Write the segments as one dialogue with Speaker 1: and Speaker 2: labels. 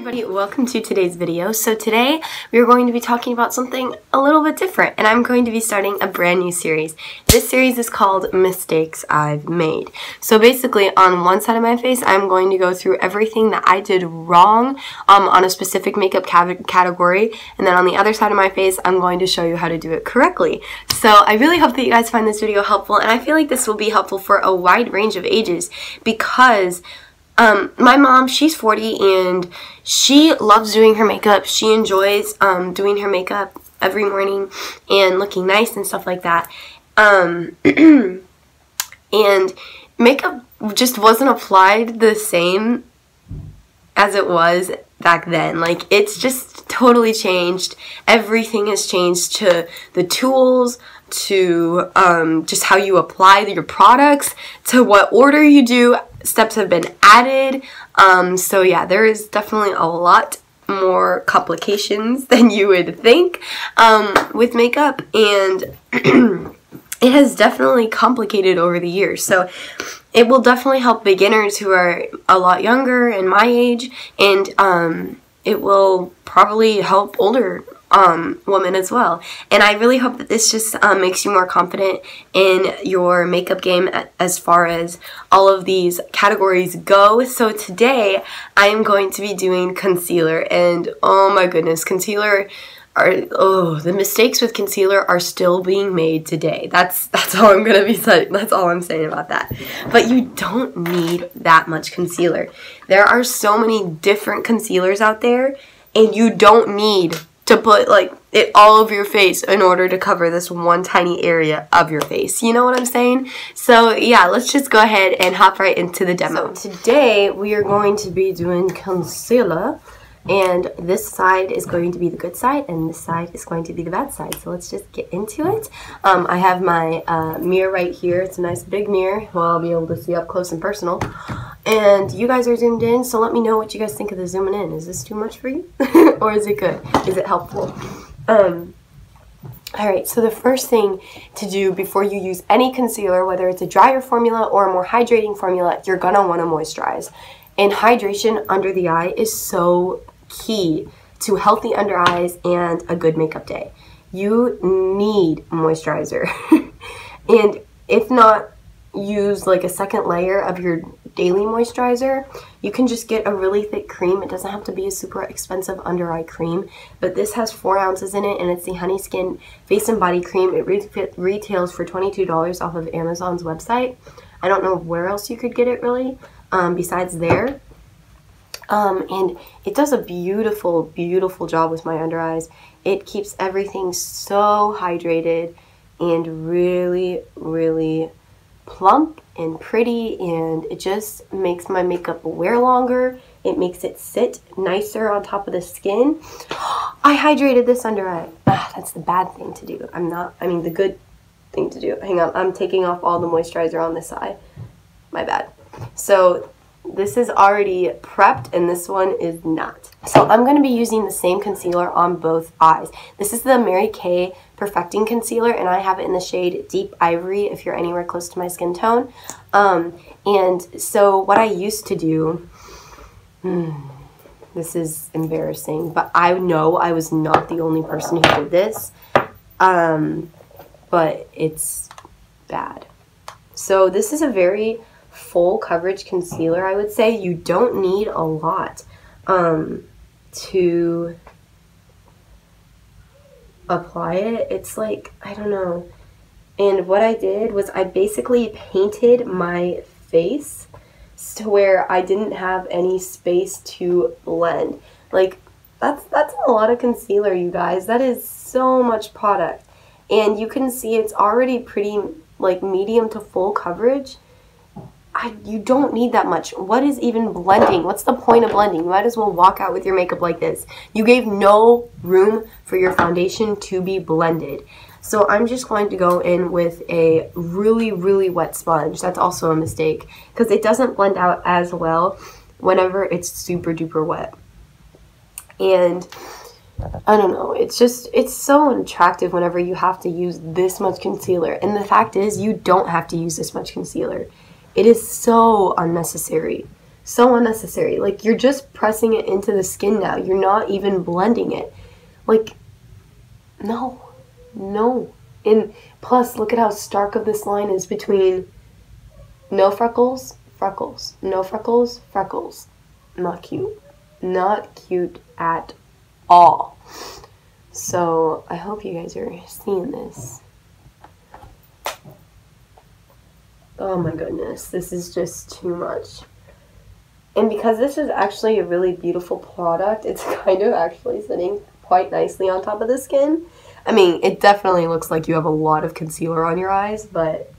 Speaker 1: everybody, welcome to today's video. So today we are going to be talking about something a little bit different, and I'm going to be starting a brand new series. This series is called Mistakes I've Made. So basically on one side of my face I'm going to go through everything that I did wrong on a specific makeup category, and then on the other side of my face I'm going to show you how to do it correctly. So I really hope that you guys find this video helpful, and I feel like this will be helpful for a wide range of ages because my mom, she's 40 and she loves doing her makeup. She enjoys doing her makeup every morning and looking nice and stuff like that. And makeup just wasn't applied the same as it was back then. Like, it's just totally changed. Everything has changed, to the tools, to just how you apply your products, to what order you do. Steps have been added. So yeah, there is definitely a lot more complications than you would think with makeup, and it has definitely complicated over the years. So it will definitely help beginners who are a lot younger and my age, and it will probably help older women as well. And I really hope that this just makes you more confident in your makeup game as far as all of these categories go. So today I am going to be doing concealer, and oh my goodness, the mistakes with concealer are still being made today. That's all I'm gonna be saying. That's all I'm saying about that. But you don't need that much concealer. There are so many different concealers out there, and you don't need to put like it all over your face in order to cover this one tiny area of your face. You know what I'm saying? So yeah, let's just go ahead and hop right into the demo. So today we are going to be doing concealer, and this side is going to be the good side and this side is going to be the bad side. So let's just get into it. I have my mirror right here. It's a nice big mirror. Well, I'll be able to see up close and personal. And you guys are zoomed in, so let me know what you guys think of the zooming in. Is this too much for you? Or is it good? Is it helpful? Alright, so the first thing to do before you use any concealer, whether it's a drier formula or a more hydrating formula, you're going to want to moisturize. And hydration under the eye is so key to healthy under eyes and a good makeup day. You need moisturizer. And if not, use like a second layer of your daily moisturizer. You can just get a really thick cream. It doesn't have to be a super expensive under eye cream, but this has 4 ounces in it, and it's the Honey Skin Face and Body Cream. It retails for $22 off of Amazon's website. I don't know where else you could get it really besides there. And it does a beautiful, beautiful job with my under eyes. It keeps everything so hydrated and really, really plump and pretty, and it just makes my makeup wear longer. It makes it sit nicer on top of the skin. I hydrated this under eye. That's the bad thing to do. The good thing to do. Hang on, I'm taking off all the moisturizer on this eye. My bad. So this is already prepped and this one is not. So I'm going to be using the same concealer on both eyes. This is the Mary Kay Perfecting Concealer, and I have it in the shade Deep Ivory if you're anywhere close to my skin tone. And so what I used to do, this is embarrassing, but I know I was not the only person who did this, but it's bad. So this is a very full coverage concealer, I would say. You don't need a lot to apply it. It's like, I don't know. And what I did was I basically painted my face to where I didn't have any space to blend. Like, that's a lot of concealer, you guys. That is so much product. And you can see it's already pretty like medium to full coverage. You don't need that much. What is even blending? What's the point of blending? You might as well walk out with your makeup like this. You gave no room for your foundation to be blended. So I'm just going to go in with a really, really wet sponge. That's also a mistake because it doesn't blend out as well whenever it's super duper wet. And I don't know, it's so unattractive whenever you have to use this much concealer. And the fact is, you don't have to use this much concealer. It is so unnecessary. So unnecessary. Like, you're just pressing it into the skin now. You're not even blending it. Like, no. No. And plus, look at how stark of this line is between no freckles, freckles, no freckles, freckles. Not cute. Not cute at all. So, I hope you guys are seeing this. Oh my goodness, this is just too much. And because this is actually a really beautiful product, it's kind of actually sitting quite nicely on top of the skin. I mean, it definitely looks like you have a lot of concealer on your eyes, but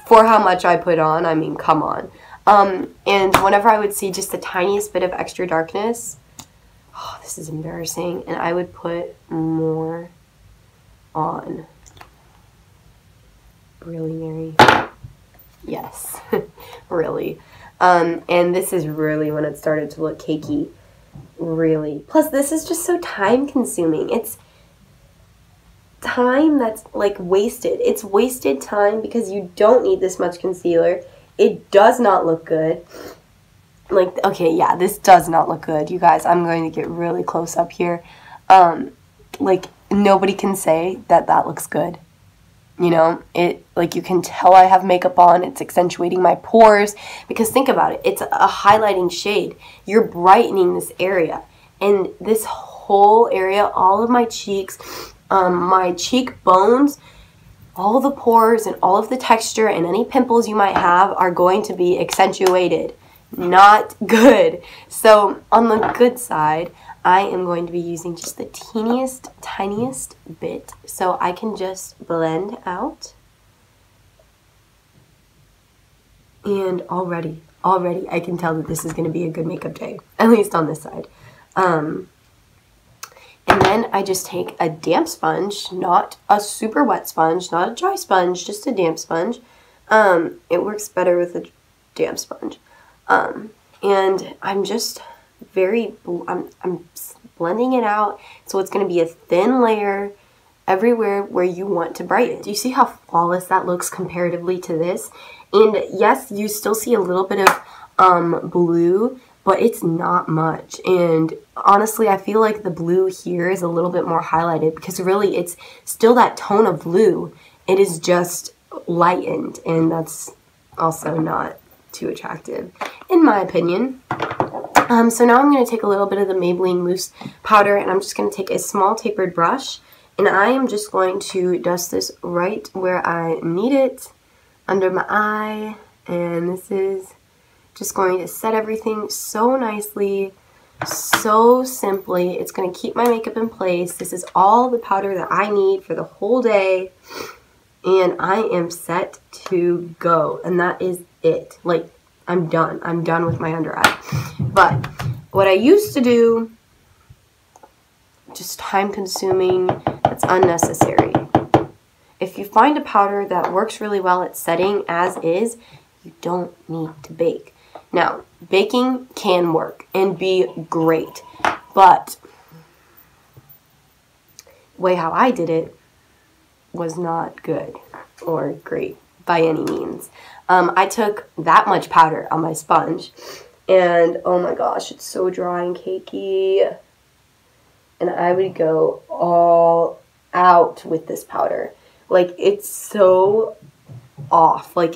Speaker 1: for how much I put on, I mean, come on. And whenever I would see just the tiniest bit of extra darkness, oh, this is embarrassing, and I would put more on. Really, Mary? Yes, really. And this is really when it started to look cakey. Really. Plus, this is just so time consuming. It's time that's like wasted. It's wasted time because you don't need this much concealer. It does not look good. Like, okay, yeah, this does not look good. You guys, I'm going to get really close up here. Like, nobody can say that that looks good. You know, it, like, you can tell I have makeup on. It's accentuating my pores. Because think about it. It's a highlighting shade. You're brightening this area. And this whole area, all of my cheeks, my cheekbones, all the pores and all of the texture and any pimples you might have are going to be accentuated. Not good. So, on the good side, I am going to be using just the teeniest, tiniest bit so I can just blend out. And already I can tell that this is going to be a good makeup day, at least on this side. And then I just take a damp sponge, not a super wet sponge, not a dry sponge, just a damp sponge. It works better with a damp sponge. And I'm just I'm blending it out, so it's going to be a thin layer everywhere where you want to brighten. Do you see how flawless that looks comparatively to this? And yes, you still see a little bit of blue, but it's not much. And honestly, I feel like the blue here is a little bit more highlighted because really it's still that tone of blue. It is just lightened, and that's also not too attractive, in my opinion. So now I'm going to take a little bit of the Maybelline Loose Powder, and I'm just going to take a small tapered brush, and I am just going to dust this right where I need it, under my eye, and this is just going to set everything so nicely, so simply. It's going to keep my makeup in place. This is all the powder that I need for the whole day, and I am set to go, and that is it. Like, I'm done. I'm done with my under eye. But what I used to do, just time consuming, it's unnecessary. If you find a powder that works really well at setting as is, you don't need to bake. Now, baking can work and be great, but the way how I did it was not good or great by any means. I took that much powder on my sponge, and oh my gosh, it's so dry and cakey. And I would go all out with this powder. Like, it's so off. Like,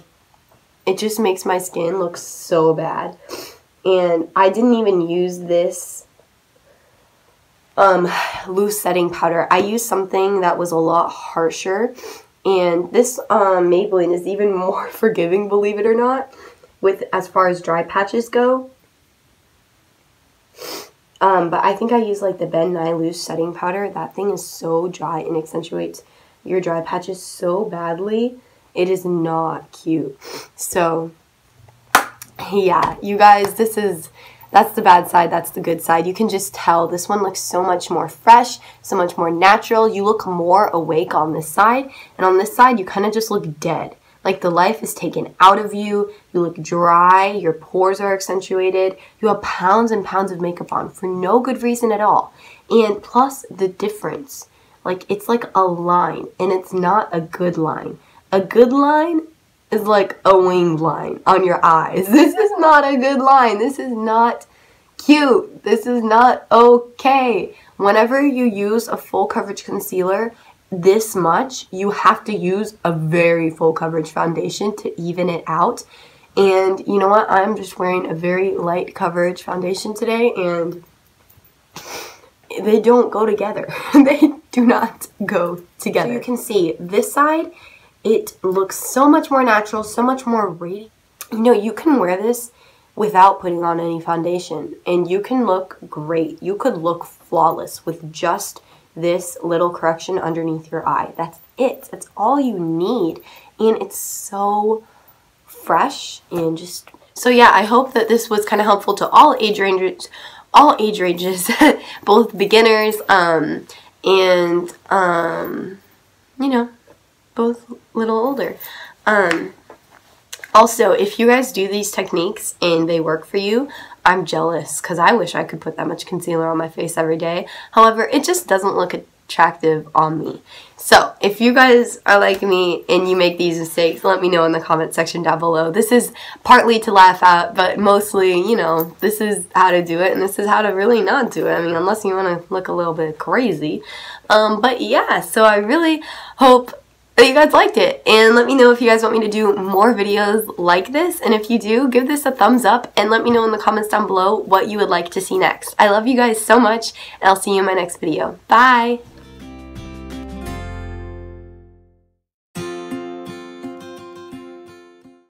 Speaker 1: it just makes my skin look so bad. And I didn't even use this loose setting powder. I used something that was a lot harsher. And this Maybelline is even more forgiving, believe it or not, with as far as dry patches go. But I think I use like the Ben Nye Loose Setting Powder. That thing is so dry and accentuates your dry patches so badly. It is not cute. So, yeah, you guys, that's the bad side, that's the good side. You can just tell this one looks so much more fresh, so much more natural. You look more awake on this side, and on this side, you kind of just look dead. Like the life is taken out of you. You look dry, your pores are accentuated. You have pounds and pounds of makeup on for no good reason at all. And plus the difference, like it's like a line, and it's not a good line. A good line is like a winged line on your eyes. This is not a good line. This is not cute. This is not okay. Whenever you use a full coverage concealer this much, you have to use a very full coverage foundation to even it out. And you know what? I'm just wearing a very light coverage foundation today, and they don't go together. They do not go together. So you can see this side, it looks so much more natural, so much more radiant. You know, you can wear this without putting on any foundation, and you can look great. You could look flawless with just this little correction underneath your eye. That's it. That's all you need. And it's so fresh and just... So yeah, I hope that this was kind of helpful to all age ranges, both beginners and you know, both a little older. Also, if you guys do these techniques and they work for you, I'm jealous because I wish I could put that much concealer on my face every day. However, it just doesn't look attractive on me. So, if you guys are like me and you make these mistakes, let me know in the comment section down below. This is partly to laugh at, but mostly, you know, this is how to do it and this is how to really not do it. I mean, unless you want to look a little bit crazy. But yeah, so I really hope that you guys liked it, and let me know if you guys want me to do more videos like this, and if you do, give this a thumbs up and let me know in the comments down below what you would like to see next. I love you guys so much, and I'll see you in my next video. Bye!